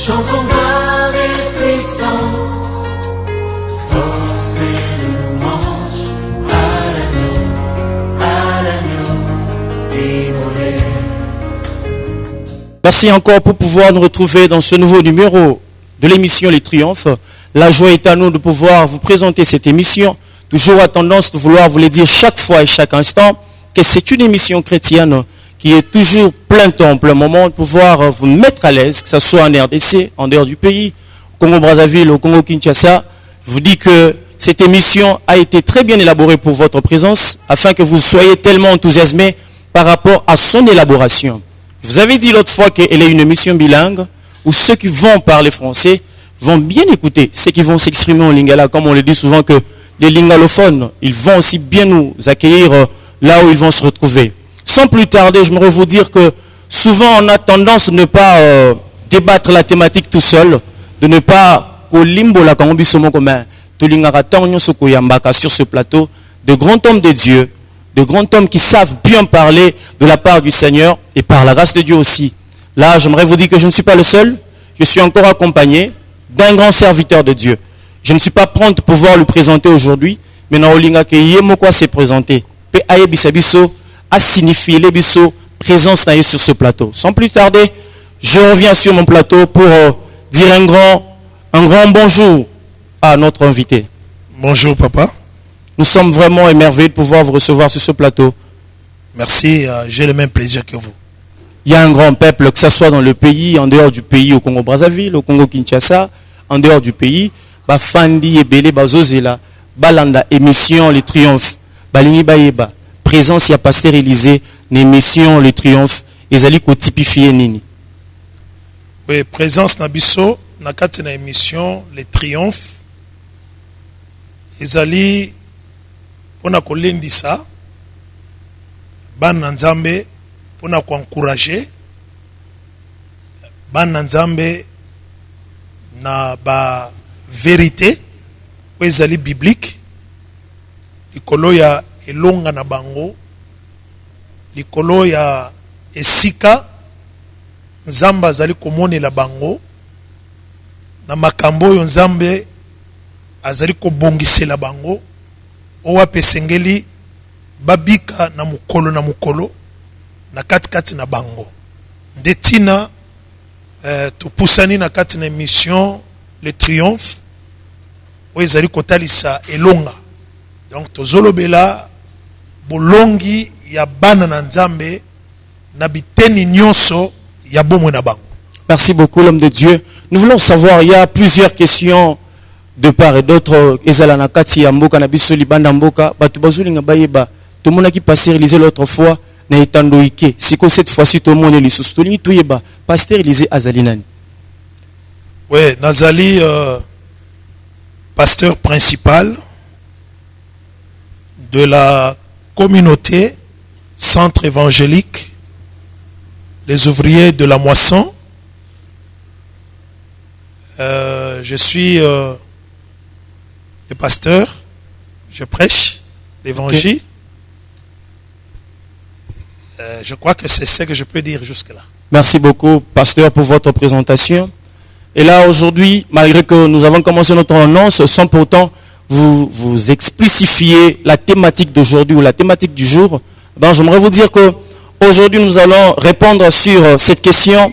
Chantons gloire et puissance, force et louange à l'agneau immolé. Merci encore pour pouvoir nous retrouver dans ce nouveau numéro de l'émission Les Triomphes. La joie est à nous de pouvoir vous présenter cette émission. Toujours à tendance de vouloir vous le dire chaque fois et chaque instant que c'est une émission chrétienne qui est toujours plein temps, plein moment de pouvoir vous mettre à l'aise, que ce soit en RDC, en dehors du pays, au Congo-Brazzaville, au Congo-Kinshasa. Je vous dis que cette émission a été très bien élaborée pour votre présence afin que vous soyez tellement enthousiasmés par rapport à son élaboration. Je vous avais dit l'autre fois qu'elle est une émission bilingue où ceux qui vont parler français vont bien écouter, ceux qui vont s'exprimer en lingala, comme on le dit souvent que les lingalophones, ils vont aussi bien nous accueillir là où ils vont se retrouver. Sans plus tarder, je voudrais vous dire que souvent on a tendance de ne pas débattre la thématique tout seul, de ne pas sur ce plateau, de grands hommes de Dieu, de grands hommes qui savent bien parler de la part du Seigneur et par la grâce de Dieu aussi. Là, j'aimerais vous dire que je ne suis pas le seul, je suis encore accompagné d'un grand serviteur de Dieu. Je ne suis pas prêt de pouvoir le présenter aujourd'hui, mais Naolinga ke yemoko s'est présenté. Pe ayebisabiso a signifié les biso présence sur ce plateau. Sans plus tarder, je reviens sur mon plateau pour dire un grand bonjour à notre invité. Bonjour papa. Nous sommes vraiment émerveillés de pouvoir vous recevoir sur ce plateau. Merci, j'ai le même plaisir que vous. Il y a un grand peuple, que ce soit dans le pays, en dehors du pays, au Congo-Brazzaville, au Congo-Kinshasa, en dehors du pays, Bafandi et Belé Bazozela, Balanda, émission Les Triomphes, Balingi Bayeba, présence, il y a Pasteur Élysée, l'émission Les Triomphes, et Zali ko typifié Nini. Oui, présence Nabiso, nakati na émission Les Triomphes, Ezali, pona kolendisa, ban nzambe, pona ko encourager, ban nzambe na ba vérité, ezali biblique, likolo ya elonga na bango, likolo ya esika, nzambe azali komone la bango, na makambo yo nzambe azali kobongise la bango, owa pesengeli babika na mukolo, na kati na bango. Ndetina, tupusani na kati na émission Les Triomphes, où ezali kotalisa elonga. Donc tozolobela bolongi ya bana na nzambe na biteni nyonso ya bomwe na bango. Merci beaucoup l'homme de Dieu. Nous voulons savoir, il y a plusieurs questions de part et d'autre. Ezala na kati ya mboka na biso libanda mboka, batu bazulinga bayeba. Tout le monde qui Pasteur Élysée l'autre fois na etandoike. Siko cette fois-ci tout le monde li sustoli tuyeba. Pasteur Élysée azali nani? Ouais, nazali pasteur principal de la communauté centre évangélique les ouvriers de la moisson. Je suis le pasteur, je prêche l'évangile. Okay. Je crois que c'est ce que je peux dire jusque-là. Merci beaucoup, pasteur, pour votre présentation. Et là, aujourd'hui, malgré que nous avons commencé notre annonce, sans pourtant vous explicifier la thématique d'aujourd'hui ou la thématique du jour, ben, j'aimerais vous dire que aujourd'hui, nous allons répondre sur cette question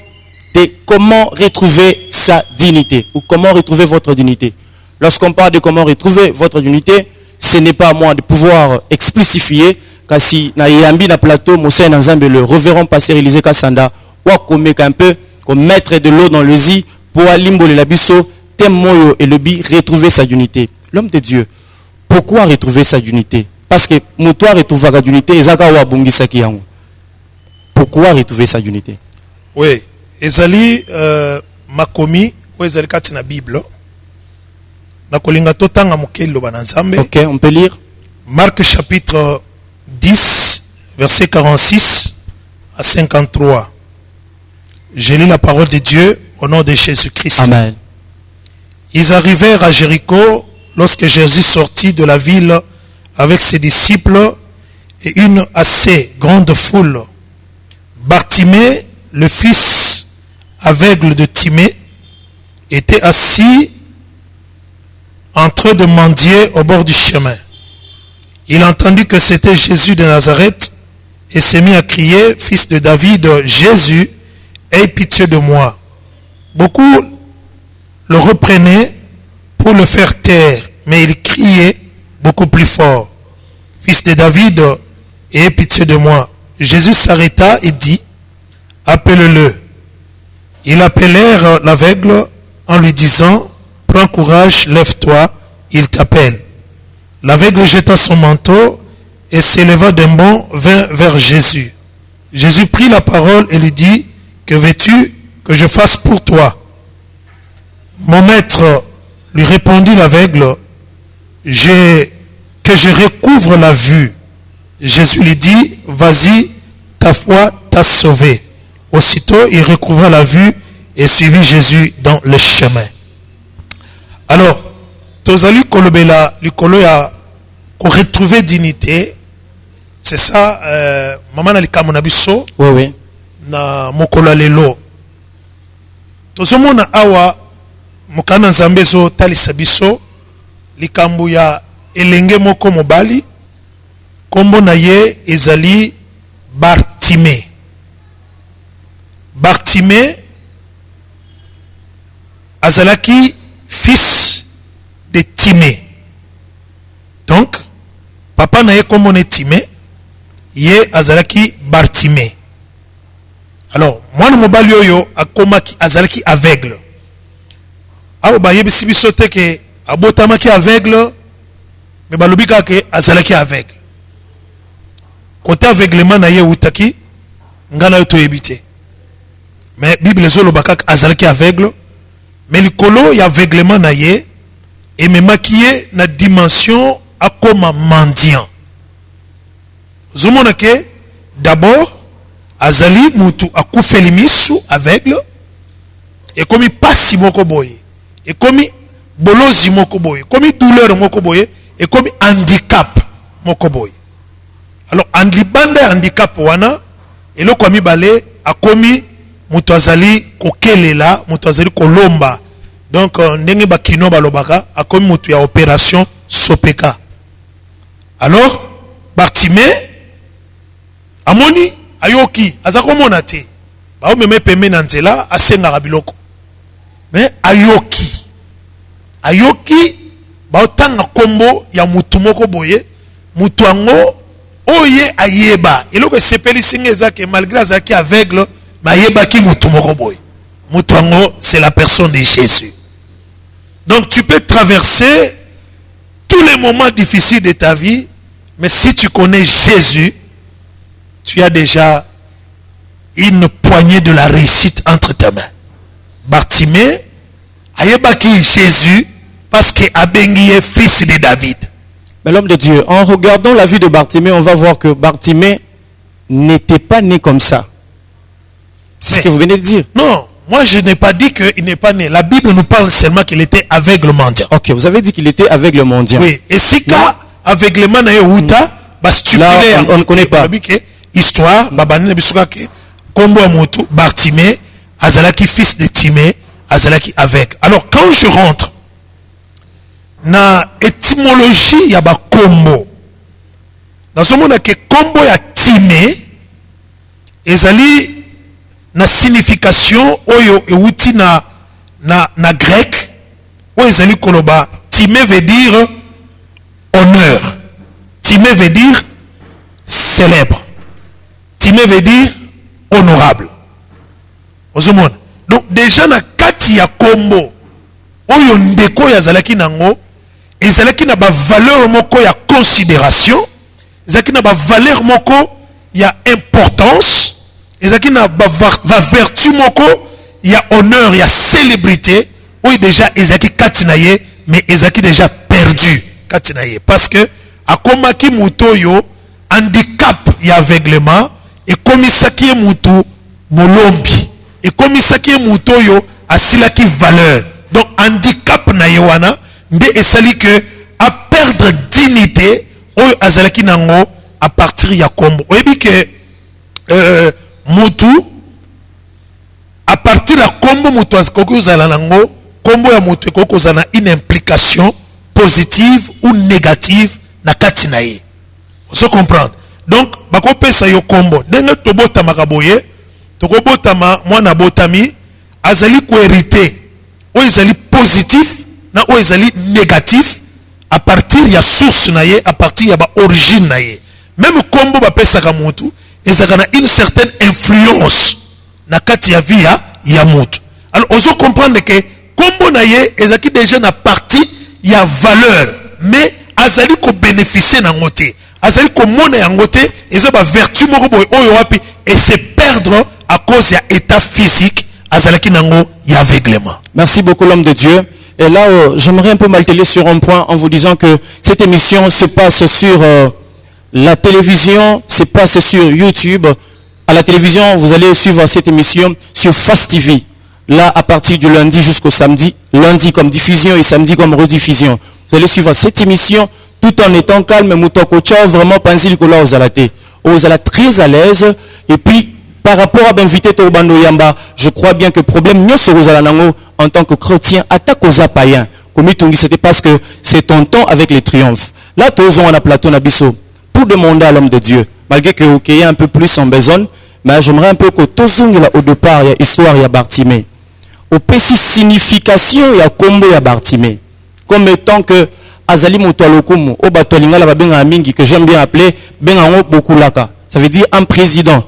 de comment retrouver sa dignité ou comment retrouver votre dignité. Lorsqu'on parle de comment retrouver votre dignité, ce n'est pas à moi de pouvoir explicifier, car si na yambi na plateau, Moussa Nzambe, le révérend pasteur Élysée Kassanda, ou un peu, comme mettre de l'eau dans le zi, pour alimbo le labiso, temoyo et le bi, retrouver sa dignité. L'homme de Dieu, pourquoi retrouver sa dignité? Parce que moutoua retrouver sa dignité, ezaka wa bungisa kiyango. Pourquoi retrouver sa dignité? Oui, ezali makomi, ou ezali kati na Bible. Na kolinga totanga mokelo bananzambe. Ok, on peut lire. Marc chapitre 10, verset 46 à 53. J'ai lu la parole de Dieu au nom de Jésus-Christ. Amen. Ils arrivèrent à Jéricho lorsque Jésus sortit de la ville avec ses disciples et une assez grande foule. Bartimée, le fils aveugle de Timée, était assis en train de mendier au bord du chemin. Il entendit que c'était Jésus de Nazareth et s'est mis à crier, fils de David, Jésus, aie pitié de moi. Beaucoup le reprenaient pour le faire taire, mais il criait beaucoup plus fort, fils de David, aie pitié de moi. Jésus s'arrêta et dit, appelle-le. Ils appelèrent l'aveugle en lui disant, prends courage, lève-toi, il t'appelle. L'aveugle jeta son manteau et s'éleva d'un bond, vint vers Jésus. Jésus prit la parole et lui dit, que veux-tu que je fasse pour toi? Mon maître, lui répondit l'aveugle, que je recouvre la vue. Jésus lui dit, vas-y, ta foi t'a sauvé. Aussitôt, il recouvra la vue et suivit Jésus dans le chemin. Alors, tozali kolobela likolo ya ko retrouver dignité, c'est ça, maman na likambo na biso. Oui, oui. Na mokolo lelo. Tozomona awa mokana nzambe zo talisa biso likambo ya elenge moko mobali kombo na ye ezali Bartimée. Bartimée azalaki fils de Timée. Donc papa na ye kombo na Timée, ye azalaki Bartimée. Alors mwana mobali oyo akomaki azalaki aveugle. Awo bayebisi biso te ke abotamaki aveugle, mais balobi kaka ke azalaki aveugle. Côté aveuglement na ye utaki ngana yo toyebi te. Mais Bible ezoloba kaka azalaki aveugle, mais likolo ya aveuglement na ye ememaki ye na dimension akoma mendiant. Zomona ke d'abord azali mutu akufeli misu aveugle, ekomi pasi moko boye, ekomi bolozi moko boye, ekomi douleur moko boye, ekomi handicap moko boye. Alors en libanda handicap wana eloko mibale akomi mutu azali kokelela, mutu azali kolomba. Donc ndenge bakino balobaka akomi mutu ya opération sopeka. Alors Bartimée amoni ayoki azakomona te bao meme pembe na nzela asengaka biloko, mais ayoki bao tanga kombo ya mutu moko boye, mutu ango oye ayeba eloko sepeli singa ezake malgré azaki aveugle mais ayebaki mutu moko boye. Mutu ango c'est la personne de Jésus. Donc tu peux traverser tous les moments difficiles de ta vie, mais si tu connais Jésus, tu as déjà une poignée de la réussite entre tes mains. Bartimée ayebaki Jésus parce que abengi est fils de David. Mais l'homme de Dieu, en regardant la vie de Bartimée, on va voir que Bartimée n'était pas né comme ça. C'est ce que vous venez de dire. Non, moi je n'ai pas dit qu'il n'est pas né. La Bible nous parle seulement qu'il était aveugle mendiant. Ok, vous avez dit qu'il était aveugle mendiant. Oui, et si ka aveuglement na yuta, là on ne connaît pas. Histoire, babane bisoka ke kombo ya moto Bartimée azalaki fils de Timée, azalaki aveugle. Alors quand je rentre na étymologie ya ba kombo, nazomona ke kombo ya Timée ezali na signification oyo euti na grec, oyo ezali koloba Timée veut dire honneur, Timée veut dire célèbre, Timée veut dire honorable. Donc déjà na kati ya kombo oyo ndeko ya zalaki nango ezalaki na ba valeur moko ya considération, ezalaki na ba valeur moko ya importance, ezalaki na ba vertu moko ya honneur, ya célébrité oyo déjà ezalaki kati na ye, mais ezalaki déjà perdu kati na ye parce que akomaki muto oyo handicap ya aveuglement ekomisaki ye mutu molombi, ekomisaki ye mutu oyo asilaki valeur. Donc handicap na ye wana nde esali que a perdre dignité oyo azalaki nango à partir ya kombo. Oyebi que mutu à partir ya kombo mutu akoki ozala nango kombo ya moto kozana une implication positive ou négative na kati na ye. Vous comprendre? Donc bakopesa yo kombo ndenge tobotama kaboye tokobotama mwana botami azali ko hériter o ezali positif na o ezali négatif à partir ya source na ye, à partir ya ba origine na ye. Même kombo bapesa ka mutu ezaka na une certaine influence na kati ya vie ya mutu. Alors ozo comprendre que kombo na ye ezaki déjà na partie ya valeur mais azali ko bénéficier na ngote. Azali ko mona ya ngote eza ba vertu moko boy oyo wapi et se perdre à cause ya état physique azalaki nango ya aveuglement. Merci beaucoup l'homme de Dieu. Et là, j'aimerais un peu m'altérer sur un point en vous disant que cette émission se passe sur la télévision, se passe sur YouTube. À la télévision, vous allez suivre cette émission sur Fast TV. Là, à partir du lundi jusqu'au samedi, lundi comme diffusion et samedi comme rediffusion. Vous allez suivre cette émission tout en étant calme, vraiment penser que là, vous allez très à l'aise. Et puis, par rapport à l'invité Torbando Yamba, je crois bien que le problème, nous, en tant que chrétien, attaque aux païens. Comme il c'était parce que c'est ton temps avec les triomphes. Là, tous on a Platon Abisso pour demander à l'homme de Dieu, malgré qu'il y a un peu plus en besoin, mais j'aimerais un peu que tous au départ, il y a histoire, il y a Bartimée. Au petit signification, il y a combo, il y a Bartimée. Comme étant que Azali Moutoualokumu, au Batolinga, la Babenga Mingi, que j'aime bien appeler Benga Bokulaka. Ça veut dire un président.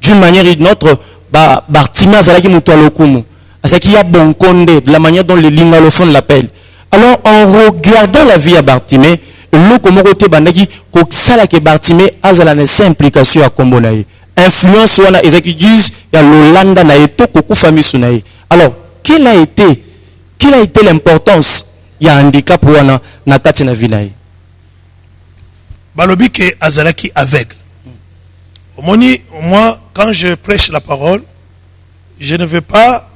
D'une manière ou d'une autre, Bartimée Azalaki Moutoualokumu. C'est qu'il y a bon condé, de la manière dont les lingalophones l'appellent. Alors, en regardant la vie à Bartimée, le Komorote Bandaki, Koksala ke Bartimée, Azalane sa implication à Kombonaï. Influence wana exécutive ya Lolanda na eto koku famille sunaï. Alors, quelle a été l'importance ya handicap wana na kati na vinaï? Balobi ke Azalaki aveugle. Moi, quand je prêche la parole, je ne veux pas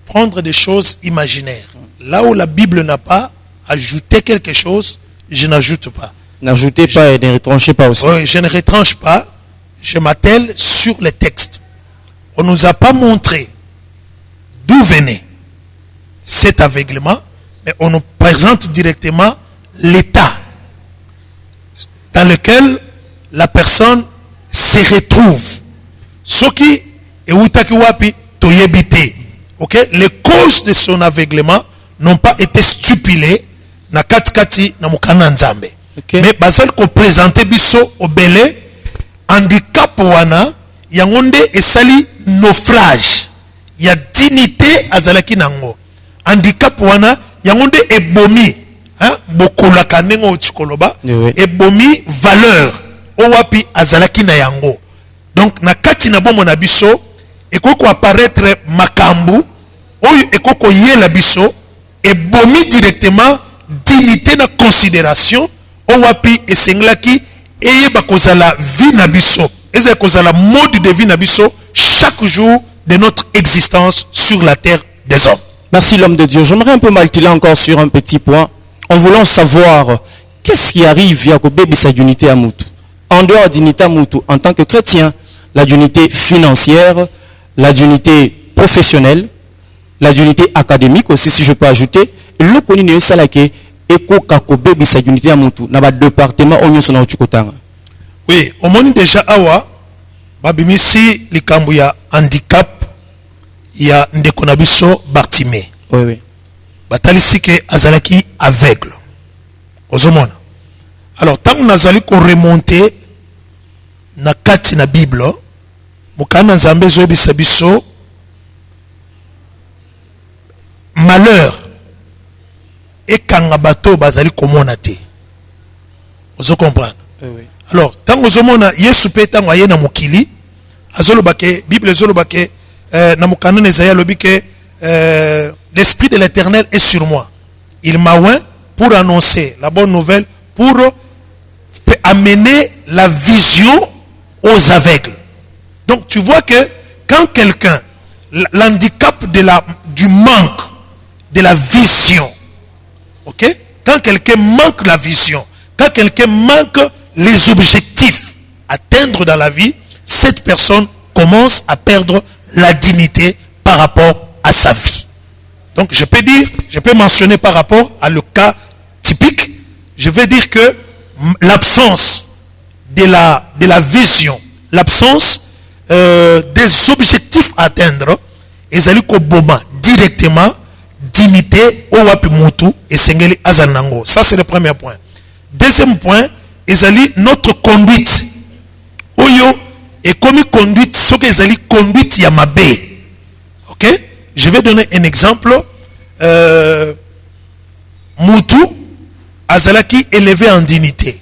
prendre des choses imaginaires. Là où la Bible n'a pas ajouté quelque chose, je n'ajoute pas. N'ajoutez pas et ne retranchez pas aussi. Oui, je ne retranche pas. Je m'attelle sur les textes. On ne nous a pas montré d'où venait cet aveuglement, mais on nous présente directement l'état dans lequel la personne se retrouve. Ce qui est outaki wapi toyebite. Okay? Les causes de son aveuglement n'ont pas été stipulées na katikati na mukana nzambe. Okay. Mais basal ko présenter biso au belé handicap wana yangonde esali naufrage ya dignité azalaki nango. Handicap wana yangonde ebomi hein bokola kanengo chikoloba ebomi valeur owapi azalaki na yango. Donc na kati na bomo na biso ekoko apparaître makambu oyo ekoko yela biso ebomi directement dignité na considération owapi esenglaki eyeba kozala vie na biso eza kozala mode de vie na biso chaque jour de notre existence sur la terre des hommes. Merci l'homme de Dieu. J'aimerais un peu m'altérer encore sur un petit point en voulant savoir qu'est-ce qui arrive à Kobébi sa unité à Moutou. En dehors d'unité à Moutou, en tant que chrétien, la unité financière, la unité professionnelle, la unité académique aussi, si je peux ajouter, le connu n'est pas là que Eko Kakobébi sa unité à Moutou, dans le département Onyo Sona Uchukotanga. Oui, au moins déjà awa, babimisi likambu ya handicap ya ndekonabiso Bartimée. Oui, oui. Batalisi ke azalaki aveugle. Ozomona. Alors, tant que nazali ko remonter na kati na Bible, mukana nzambe zo bisabiso malheur et kangabato bazali komona te. Vous comprenez? Oui, oui. Alors, tant que ozomona Yesu pe tango aye na mokili, azolobake Bible zolobake na mukana Esaïe lobike l'esprit de l'Éternel est sur moi. Il m'a oint pour annoncer la bonne nouvelle, pour amener la vision aux aveugles. Donc tu vois que quand quelqu'un, l'handicap du manque de la vision, ok? Quand quelqu'un manque la vision, quand quelqu'un manque les objectifs à atteindre dans la vie, cette personne commence à perdre la dignité par rapport à sa vie. Donc je peux mentionner par rapport à le cas typique, je vais dire que l'absence de la vision, l'absence des objectifs à atteindre, ezali ko boma directement dignité au wapi mutu et sengeli azanango. Ça c'est le premier point. Deuxième point, ezali notre conduite. Oyo et comme conduite, ce que ezali conduite yamabe. OK? Je vais donner un exemple. Mutu azalaki élevé en dignité.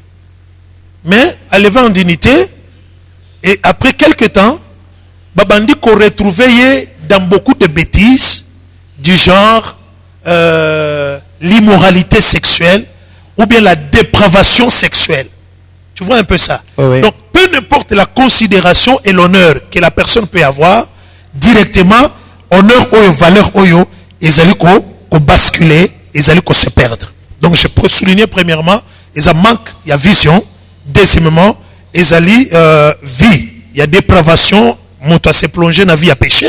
Mais élevé en dignité, et après quelques temps, babandi qu'on retrouvait dans beaucoup de bêtises du genre l'immoralité sexuelle ou bien la dépravation sexuelle. Tu vois un peu ça? Oui. Donc, peu importe la considération et l'honneur que la personne peut avoir, directement, honneur ou valeur oyo, ils allaient basculer, ils allaient se perdre. Donc, je peux souligner premièrement, ils ont manque, il y a vision. Deuxièmement, ils allaient vie, il y a dépravation, monte se plonger dans la vie à péché.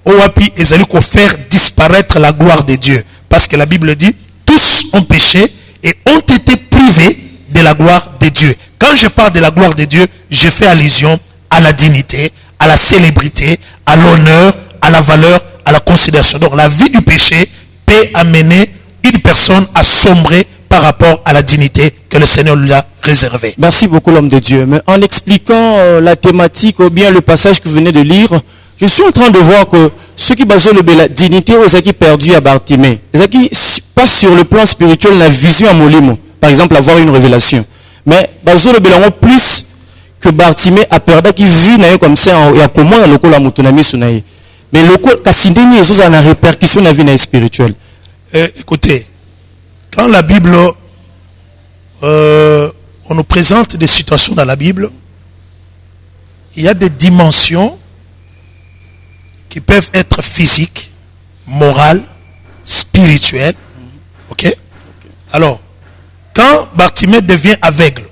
Ou puis, ils allaient faire disparaître la gloire de Dieu. Parce que la Bible dit, tous ont péché et ont été privés de la gloire de Dieu. Quand je parle de la gloire de Dieu, je fais allusion à la dignité, à la célébrité, à l'honneur, à la valeur, à la considération. Donc la vie du péché peut amener une personne à sombrer par rapport à la dignité que le Seigneur lui a réservée. Merci beaucoup l'homme de Dieu. Mais en expliquant la thématique ou bien le passage que vous venez de lire, je suis en train de voir que ceux qui basent la dignité aux acquis perdus à Bartimée, les acquis pas sur le plan spirituel, la vision à Molimo, par exemple avoir une révélation. Mais basé le bélango plus que Bartimée a perdu qui vit comme ça il y a comment le local la mutunami sunaï. Mais le local kasindeni ezo na répercussion na vie spirituelle. Écoutez, quand la Bible on nous présente des situations dans la Bible, il y a des dimensions qui peuvent être physiques, morales, spirituelles. OK? Alors, quand Bartimée devient aveugle,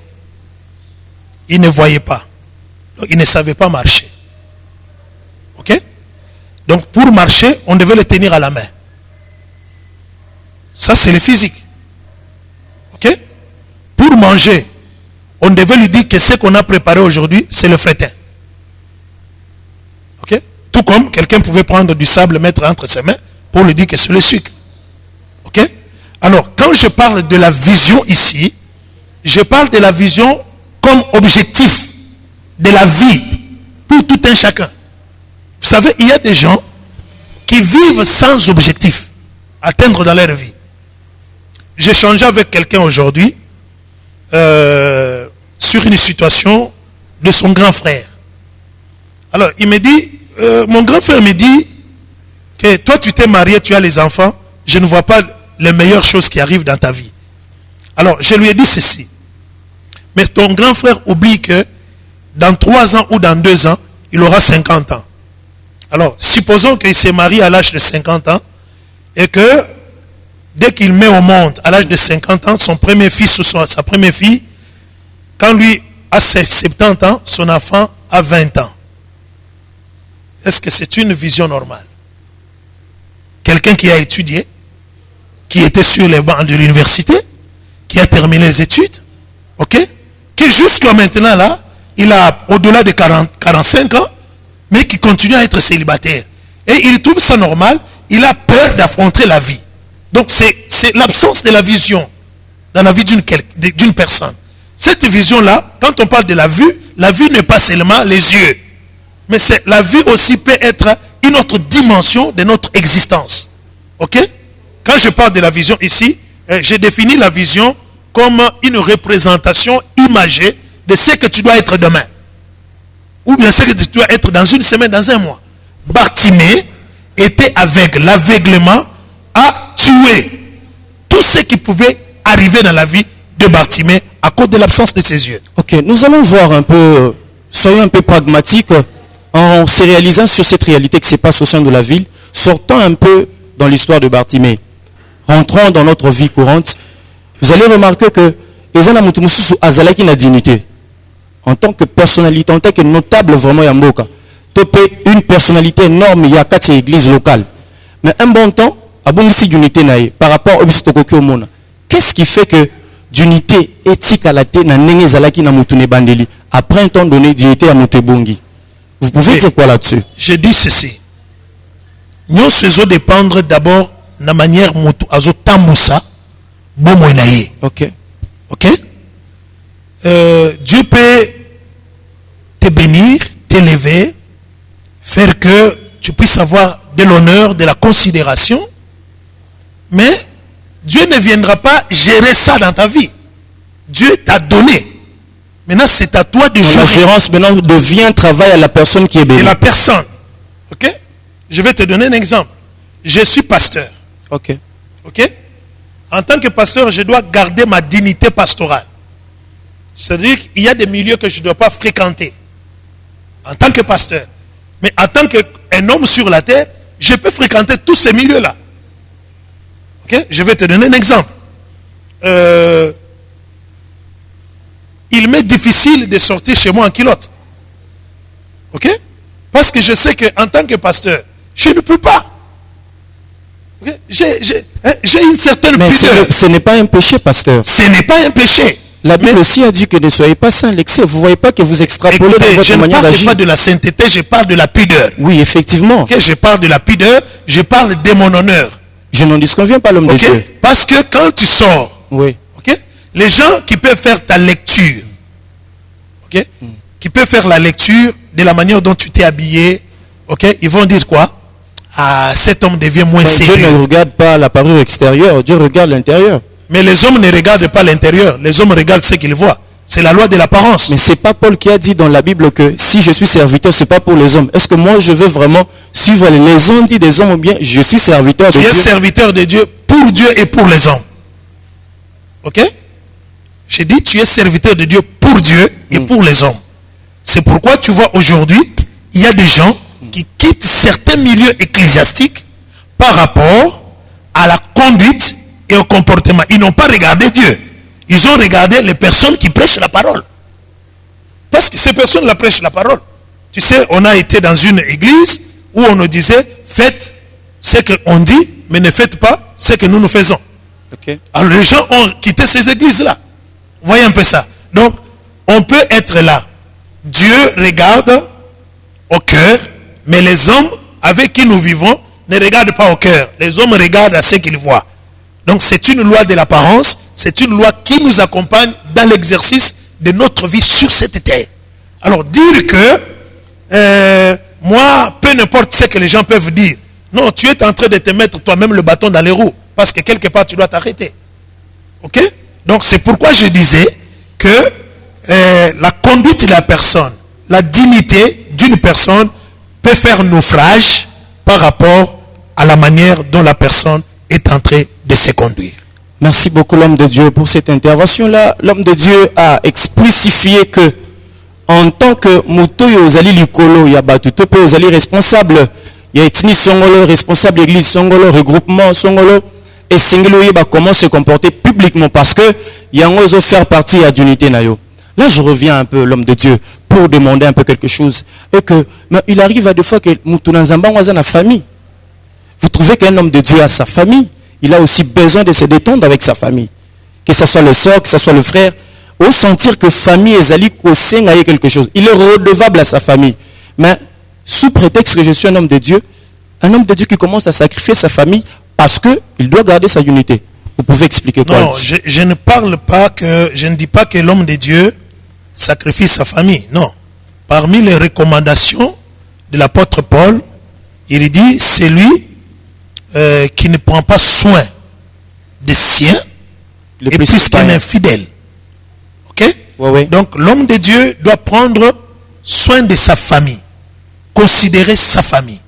il ne voyait pas. Donc, il ne savait pas marcher. OK? Donc, pour marcher, on devait le tenir à la main. Ça, c'est le physique. OK? Pour manger, on devait lui dire que ce qu'on a préparé aujourd'hui, c'est le fretin. OK? Tout comme quelqu'un pouvait prendre du sable, mettre entre ses mains, pour lui dire que c'est le sucre. OK? Alors, quand je parle de la vision ici, je parle de la vision comme objectif de la vie pour tout un chacun. Vous savez, il y a des gens qui vivent sans objectif, atteindre dans leur vie. J'ai échangé avec quelqu'un aujourd'hui sur une situation de son grand frère. Alors, il me dit, mon grand frère me dit que toi, tu t'es marié, tu as les enfants, je ne vois pas les meilleures choses qui arrivent dans ta vie. Alors, je lui ai dit ceci. Mais ton grand frère oublie que dans 3 ans ou dans 2 ans, il aura 50 ans. Alors, supposons qu'il s'est marié à l'âge de 50 ans et que dès qu'il met au monde à l'âge de 50 ans, son premier fils ou sa première fille, quand lui a 70 ans, son enfant a 20 ans. Est-ce que c'est une vision normale? Quelqu'un qui a étudié, qui était sur les bancs de l'université, qui a terminé les études, ok, qui jusqu'à maintenant là, il a au-delà de 45 ans, mais qui continue à être célibataire. Et il trouve ça normal, il a peur d'affronter la vie. Donc c'est l'absence de la vision dans la vie d'une personne. Cette vision-là, quand on parle de la vue n'est pas seulement les yeux, mais la vue aussi peut être une autre dimension de notre existence. Ok? Quand je parle de la vision ici, j'ai défini la vision comme une représentation imagée de ce que tu dois être demain. Ou bien ce que tu dois être dans une semaine, dans un mois. Bartimée était aveugle. L'aveuglement a tué tout ce qui pouvait arriver dans la vie de Bartimée à cause de l'absence de ses yeux. Ok, nous allons voir un peu, soyons un peu pragmatiques, en se réalisant sur cette réalité qui se passe au sein de la ville, sortons un peu dans l'histoire de Bartimée. Rentrons dans notre vie courante. Vous allez remarquer que Ezana Mutumususu Azalaki na dignité. En tant que personnalité, en tant que notable vraiment Yamboka. Topé une personnalité énorme, il y a 4 églises locales. Mais un bon temps, abongisi d'unité nae par rapport au bistokoki au monde. Qu'est-ce qui fait que d'unité éthique à la tête na nenge zalaki na mutune bandeli après un temps donné d'unité à mutebongi? Vous pouvez dire quoi là-dessus? Je dis ceci. Nous faisons dépendre d'abord de la manière mutu azo tambusa bomo nae. Ok. Ok? Dieu peut te bénir, t'élever, faire que tu puisses avoir de l'honneur, de la considération, mais Dieu ne viendra pas gérer ça dans ta vie. Dieu t'a donné. Maintenant, c'est à toi de La jouer. gérance maintenant devient travail à la personne qui est Et bénie. la personne. Ok? Je vais te donner un exemple. Je suis pasteur. Ok. Ok? En tant que pasteur, je dois garder ma dignité pastorale. C'est-à-dire qu'il y a des milieux que je ne dois pas fréquenter. En tant que pasteur. Mais en tant qu'un homme sur la terre, je peux fréquenter tous ces milieux-là. Ok? Je vais te donner un exemple. Il m'est difficile de sortir chez moi en culotte. Ok? Parce que je sais qu'en tant que pasteur, je ne peux pas. Okay? J'ai une certaine Mais pudeur. ce n'est pas un péché, pasteur. Ce n'est pas un péché. La Bible Mais- aussi a dit que ne soyez pas saints l'excès. Vous ne voyez pas que vous extrapolez Écoutez, dans je votre ne manière parle d'agir. pas de la sainteté, je parle de la pudeur. Oui, effectivement. Ok, je parle de la pudeur, je parle de mon honneur. Je n'en disconviens pas, l'homme de Ok? Dieu. Parce que quand tu sors, Oui. ok, les gens qui peuvent faire ta lecture, ok, qui peuvent faire la lecture de la manière dont tu t'es habillé, ok, ils vont dire quoi? Ah, cet homme devient moins Donc, Dieu ne sérieux. regarde pas la parure extérieure, Dieu regarde l'intérieur. Mais les hommes ne regardent pas l'intérieur, les hommes regardent ce qu'ils voient. C'est la loi de l'apparence. Mais c'est pas Paul qui a dit dans la Bible que si je suis serviteur, c'est pas pour les hommes. Est-ce que moi je veux vraiment suivre les ondits des hommes ou bien je suis serviteur de Tu es Dieu? serviteur de Dieu pour Dieu et pour les hommes. Ok? J'ai dit tu es serviteur de Dieu pour Dieu et pour les hommes. C'est pourquoi tu vois aujourd'hui, il y a des gens qui quittent certains milieux ecclésiastiques par rapport à la conduite et au comportement. Ils n'ont pas regardé Dieu. Ils ont regardé les personnes qui prêchent la parole. Parce que ces personnes-là prêchent la parole. Tu sais, on a été dans une église où on nous disait, faites ce qu'on dit, mais ne faites pas ce que nous faisons. Ok. Alors les gens ont quitté ces églises-là. Voyez un peu ça. Donc, on peut être là. Dieu regarde au cœur, mais les hommes avec qui nous vivons ne regardent pas au cœur. Les hommes regardent à ce qu'ils voient. Donc c'est une loi de l'apparence, c'est une loi qui nous accompagne dans l'exercice de notre vie sur cette terre. Alors dire que moi, peu importe ce que les gens peuvent dire, non, tu es en train de te mettre toi-même le bâton dans les roues, parce que quelque part tu dois t'arrêter. Ok? Donc c'est pourquoi je disais que la conduite de la personne, la dignité d'une personne peut faire naufrage par rapport à la manière dont la personne est en train de se conduire. Merci beaucoup l'homme de Dieu pour cette intervention-là. L'homme de Dieu a explicifié que en tant que Mutoyo Ozali Likolo, Yabatuto pe Ozali responsable, il y a etni Songolo, responsable église Songolo, regroupement Songolo, et Singelo Yeba comment se comporter publiquement parce que Yango Ozo faire partie à d'unité Nayo. Là, je reviens un peu, l'homme de Dieu, pour demander un peu quelque chose. Et que, mais il arrive à des fois que Moutounanzamba a la famille. Vous trouvez qu'un homme de Dieu a sa famille, il a aussi besoin de se détendre avec sa famille. Que ce soit le soeur, que ce soit le frère. Au sentir que famille est zali a quelque chose. Il est redevable à sa famille. Mais sous prétexte que je suis un homme de Dieu qui commence à sacrifier sa famille parce qu'il doit garder sa unité. Vous pouvez expliquer quoi? Non, je ne parle pas que, je ne dis pas que l'homme de Dieu sacrifie sa famille. Non. Parmi les recommandations de l'apôtre Paul, il dit, c'est lui qui ne prend pas soin des siens, Le et plus plus qu'un païen. infidèle. Ok? Ouais, ouais. Donc l'homme de Dieu doit prendre soin de sa famille, considérer sa famille,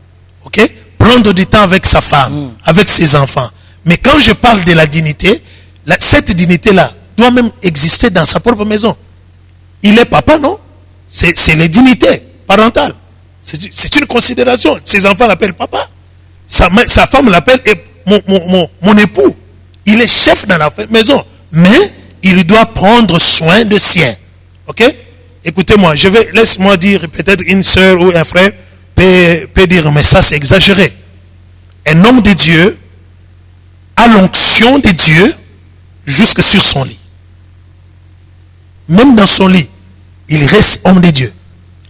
ok? Prendre du temps avec sa femme, avec ses enfants. Mais quand je parle de la dignité, cette dignité-là doit même exister dans sa propre maison. Il est papa, non? C'est les dignités parentales. C'est une considération. Ses enfants l'appellent papa. Sa femme l'appelle mon époux. Il est chef dans la maison. Mais il doit prendre soin de sien. Ok? Écoutez-moi, laisse-moi dire, peut-être une soeur ou un frère peut dire, mais ça c'est exagéré. Un homme de Dieu a l'onction de Dieu jusque sur son lit. Même dans son lit, il reste homme de Dieu.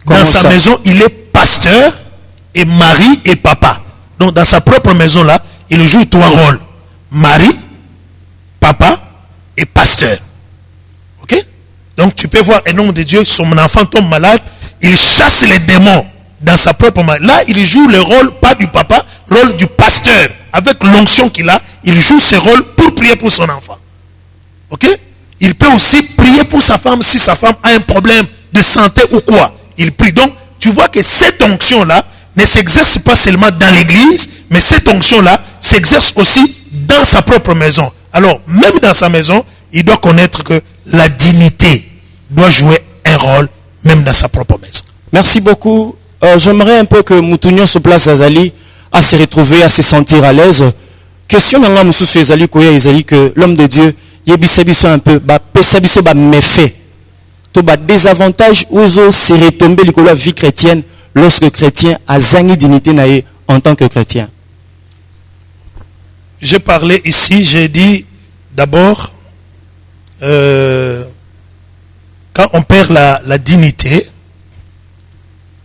Dans sa maison, il est pasteur et mari et papa. Donc dans sa propre maison là, il joue 3 rôles. Mari, papa et pasteur. Ok? Donc tu peux voir un homme de Dieu, son enfant tombe malade, il chasse les démons dans sa propre maison. Là, il joue le rôle, pas du papa, rôle du pasteur. Avec l'onction qu'il a, il joue ce rôle pour prier pour son enfant. Ok? Il peut aussi prier pour sa femme si sa femme a un problème de santé ou quoi. Il prie. Donc, tu vois que cette onction-là ne s'exerce pas seulement dans l'église, mais cette onction-là s'exerce aussi dans sa propre maison. Alors, même dans sa maison, il doit connaître que la dignité doit jouer un rôle même dans sa propre maison. Merci beaucoup. J'aimerais un peu que Moutounion se place à Zali, à se retrouver, à se sentir à l'aise. Question nanga mususu ezali koya ezali que l'homme de Dieu yebisa biso un peu ba pesa biso ba méfait to ba désavantage ozo se retomber likolo la vie chrétienne lorsque chrétien a zangi dignité nae en tant que chrétien. J'ai parlé ici, j'ai dit d'abord quand on perd la dignité,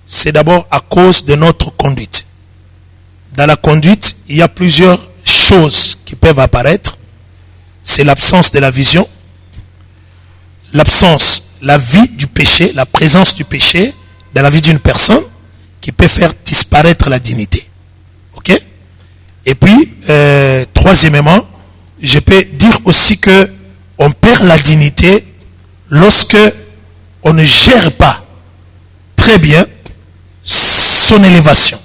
c'est d'abord à cause de notre conduite. Dans la conduite, il y a plusieurs choses qui peuvent apparaître. C'est l'absence de la vision, l'absence, la vie du péché, la présence du péché dans la vie d'une personne qui peut faire disparaître la dignité. Ok? Et puis, troisièmement, je peux dire aussi que on perd la dignité lorsque on ne gère pas très bien son élévation.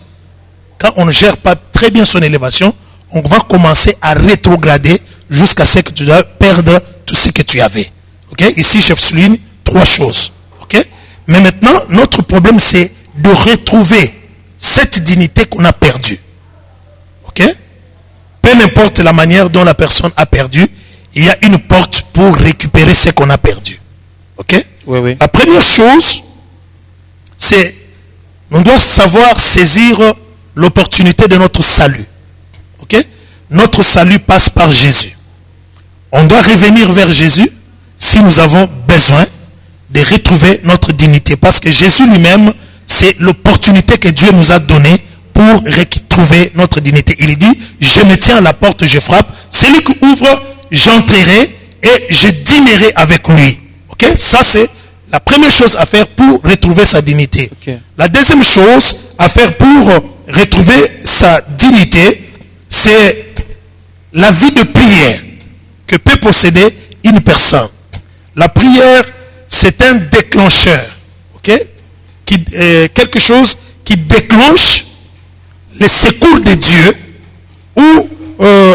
Quand on ne gère pas très bien son élévation, on va commencer à rétrograder jusqu'à ce que tu dois perdre tout ce que tu avais. Okay? Ici, je souligne 3 choses. Okay? Mais maintenant, notre problème, c'est de retrouver cette dignité qu'on a perdue. Okay? Peu importe la manière dont la personne a perdu, il y a une porte pour récupérer ce qu'on a perdu. Okay? Oui, oui. La première chose, c'est on doit savoir saisir l'opportunité de notre salut. Okay? Notre salut passe par Jésus. On doit revenir vers Jésus si nous avons besoin de retrouver notre dignité. Parce que Jésus lui-même, c'est l'opportunité que Dieu nous a donnée pour retrouver notre dignité. Il dit, je me tiens à la porte, je frappe. Celui qui ouvre, j'entrerai et je dînerai avec lui. Okay? Ça, c'est la première chose à faire pour retrouver sa dignité. Okay. La deuxième chose à faire pour retrouver sa dignité, c'est la vie de prière que peut posséder une personne. La prière, c'est un déclencheur. Okay? Quelque chose qui déclenche les secours de Dieu ou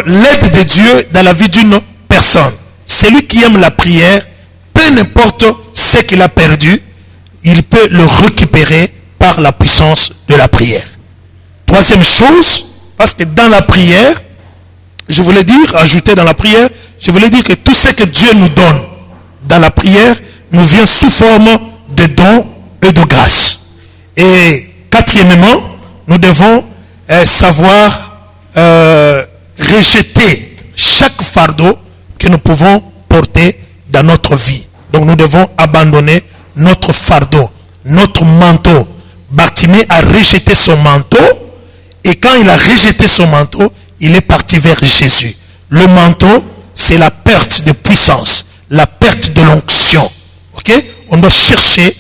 l'aide de Dieu dans la vie d'une personne. Celui qui aime la prière, peu importe ce qu'il a perdu, il peut le récupérer par la puissance de la prière. Troisième chose, parce que dans la prière, je voulais dire, ajouter dans la prière, je voulais dire que tout ce que Dieu nous donne dans la prière nous vient sous forme de dons et de grâce. Et quatrièmement, nous devons savoir rejeter chaque fardeau que nous pouvons porter dans notre vie. Donc nous devons abandonner notre fardeau, notre manteau. Bartimée a rejeté son manteau et quand il a rejeté son manteau, il est parti vers Jésus. Le manteau, c'est la perte de puissance, la perte de l'onction. Okay? On doit chercher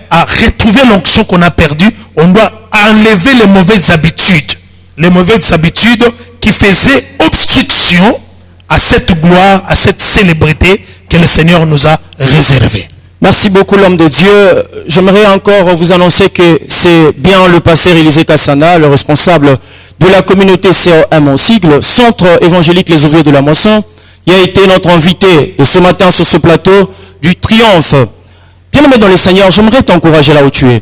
à retrouver l'onction qu'on a perdue. On doit enlever les mauvaises habitudes. Les mauvaises habitudes qui faisaient obstruction à cette gloire, à cette célébrité que le Seigneur nous a réservée. Merci beaucoup l'homme de Dieu. J'aimerais encore vous annoncer que c'est bien le pasteur Élisée Kassana, le responsable de la communauté COM en sigle, Centre évangélique Les Ouvriers de la Moisson, qui a été notre invité de ce matin sur ce plateau du Triomphe. Bien-aimé dans le Seigneur, j'aimerais t'encourager là où tu es.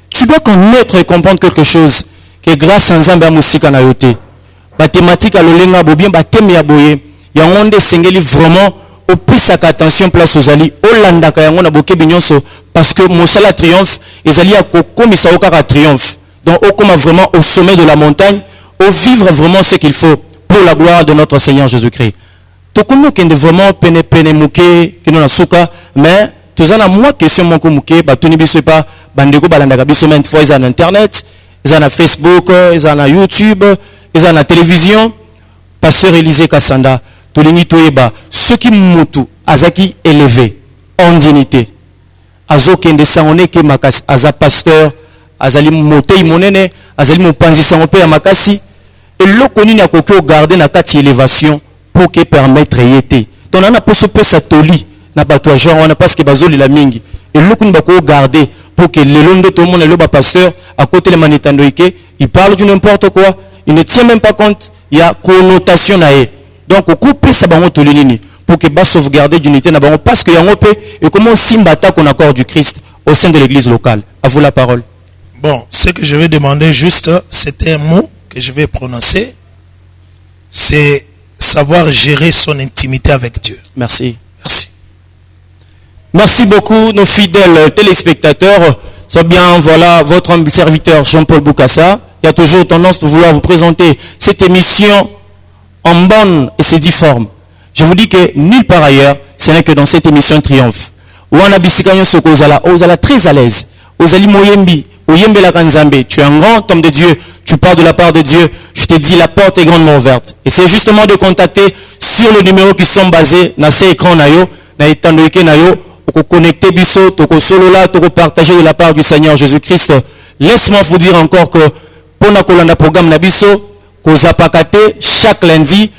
Tu dois connaître et comprendre quelque chose, que grâce à Nzambe Musika na yote, la thématique à l'olenga bobien, ba thème ya boye, ya onde sengeli vraiment au plus attention place aux alliés, au landaka yango na boke binyonso, parce que Mosala Triomphe, les alliés à komisa okara triomphe. Donc, au comme vraiment au sommet de la montagne, au vivre vraiment ce qu'il faut pour la gloire de notre Seigneur Jésus-Christ. Tokomo kende vraiment pene muke kino na suka mais tozana moi question moko muke ba tuni biso pas bandeko balandaka biso même fois ils en internet, ils en Facebook, ils en YouTube, ils en télévision. Pasteur Élisée Kassanda, tolingi toyeba ceux qui mutu azaki élevé en dignité. Azo kende sangone ke makasi aza pasteur, azali motei monene, azali mopanzi sangope ya makasi. Et l'okoni na koko garder na kati élévation pour que permettre yete. Donc on a pour se pesa toli na bato genre on a parce que bazoli la mingi. Et l'okoni ba ko garder pour que le long de tout le monde le pasteur à côté les manitando ike, il parle du n'importe quoi, il ne tient même pas compte, il y a connotation na e. Donc au couper ça bango toli nini pour que ba sauvegarder d'unité na bango parce que yango pe et comment simbata qu'on accorde du Christ au sein de l'église locale. À vous la parole. Bon, ce que je vais demander juste, c'est un mot que je vais prononcer, c'est savoir gérer son intimité avec Dieu. Merci. Merci. Merci beaucoup, nos fidèles téléspectateurs. C'est bien, voilà, votre humble serviteur Jean-Paul Boukassa. Il y a toujours tendance de vouloir vous présenter cette émission en bonne et ses 10 formes. Je vous dis que nulle part ailleurs, ce n'est que dans cette émission Triomphe. Wana Bissikanyo Soko Ozala très à l'aise. Ozali Moyembi, Oyembe la Kanzambe. Tu es un grand homme de Dieu. Tu parles de la part de Dieu. Je te dis, la porte est grandement ouverte. Et c'est justement de contacter sur le numéro qui sont basés dans ces écrans nayo, na etandoike nayo, pour connecter biso, toko solo là, toko partager de la part du Seigneur Jésus-Christ. Laisse-moi vous dire encore que pour na kolanda programme na biso, ko zapakate chaque lundi,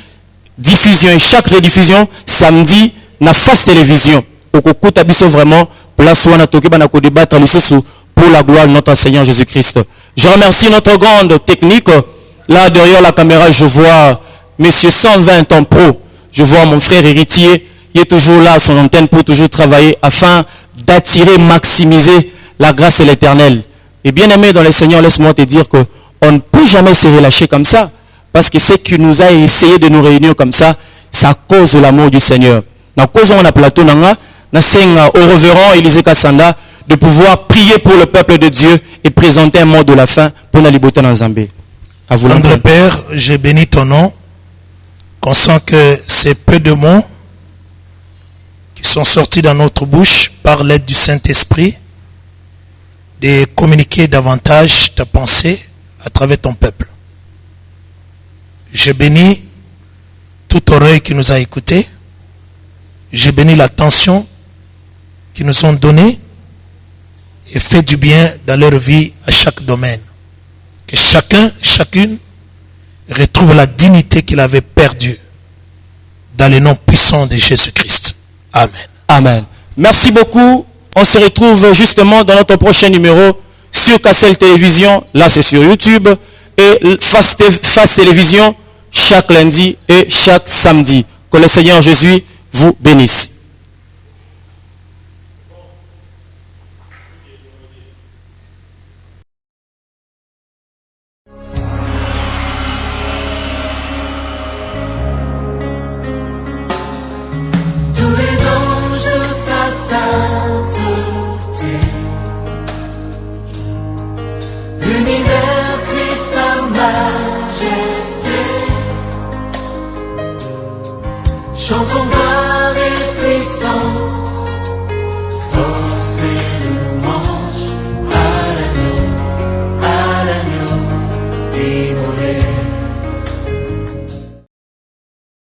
diffusion et chaque rediffusion, samedi, na face télévision. Oko kuta biso vraiment, place wana toke bana ko débattre lisusu pour la gloire de notre Seigneur Jésus-Christ. Je remercie notre grande technique. Là, derrière la caméra, je vois Monsieur 120 en pro. Je vois mon frère héritier. Il est toujours là à son antenne pour toujours travailler afin d'attirer, maximiser la grâce et l'éternel. Et bien aimé dans le Seigneur, laisse-moi te dire que on ne peut jamais se relâcher comme ça. Parce que ce qui nous a essayé de nous réunir comme ça, ça cause l'amour du Seigneur. Na cause on a plateau nanga, na senga au révérend Élisée Kassanda, de pouvoir prier pour le peuple de Dieu et présenter un mot de la fin pour la liberté dans Zambé. À vous Notre Père, je bénis ton nom, conscient que ces peu de mots qui sont sortis dans notre bouche par l'aide du Saint-Esprit, de communiquer davantage ta pensée à travers ton peuple. Je bénis toute oreille qui nous a écoutés. Je bénis l'attention qu'ils nous ont donnée et fait du bien dans leur vie à chaque domaine. Que chacun, chacune retrouve la dignité qu'il avait perdue dans le nom puissant de Jésus-Christ. Amen. Amen. Merci beaucoup. On se retrouve justement dans notre prochain numéro sur Cassel Télévision. Là, c'est sur YouTube. Et Face Télévision chaque lundi et chaque samedi. Que le Seigneur Jésus vous bénisse. Tous les anges de sa sainteté, l'univers crie sa majesté. Chantons gloire et puissance,